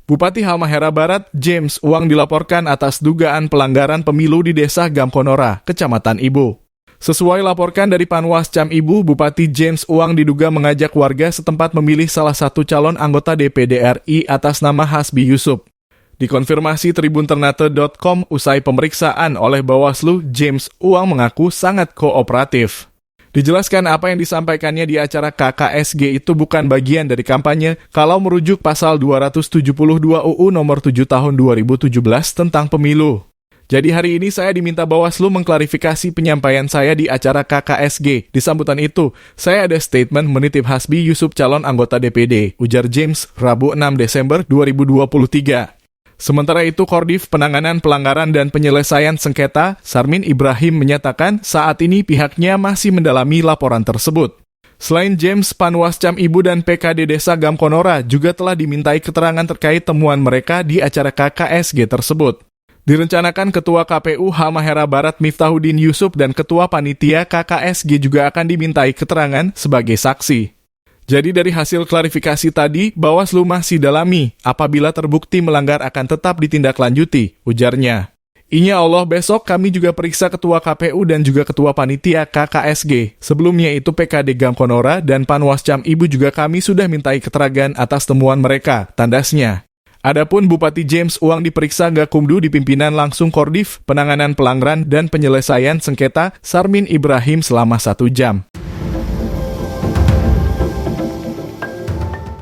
Bupati Halmahera Barat, James Uang dilaporkan atas dugaan pelanggaran pemilu di Desa Gamkonora, Kecamatan Ibu. Sesuai laporkan dari Panwascam Ibu, Bupati James Uang diduga mengajak warga setempat memilih salah satu calon anggota DPD RI atas nama Hasbi Yusuf. Dikonfirmasi tribunternate.com usai pemeriksaan oleh Bawaslu, James Uang mengaku sangat kooperatif. Dijelaskan apa yang disampaikannya di acara KKSG itu bukan bagian dari kampanye kalau merujuk pasal 272 UU nomor 7 tahun 2017 tentang pemilu. Jadi hari ini saya diminta Bawaslu mengklarifikasi penyampaian saya di acara KKSG. Di sambutan itu, saya ada statement menitip Hasbi Yusuf calon anggota DPD, ujar James, Rabu 6 Desember 2023. Sementara itu, Kordif Penanganan Pelanggaran dan Penyelesaian Sengketa, Sarmin Ibrahim menyatakan saat ini pihaknya masih mendalami laporan tersebut. Selain James, Panwascam Ibu dan PKD Desa Gamkonora juga telah dimintai keterangan terkait temuan mereka di acara KKSG tersebut. Direncanakan Ketua KPU Halmahera Barat Miftahuddin Yusuf dan Ketua Panitia KKSG juga akan dimintai keterangan sebagai saksi. Jadi dari hasil klarifikasi tadi, Bawaslu masih dalami. Apabila terbukti melanggar akan tetap ditindaklanjuti, ujarnya. Inya Allah, besok kami juga periksa Ketua KPU dan juga Ketua Panitia KKSG. Sebelumnya itu PKD Gamkonora dan Panwascam Ibu juga kami sudah mintai keterangan atas temuan mereka, tandasnya. Adapun Bupati James Uang diperiksa Gakumdu di pimpinan langsung Kordif Penanganan Pelanggaran dan Penyelesaian Sengketa Sarmin Ibrahim selama 1 jam.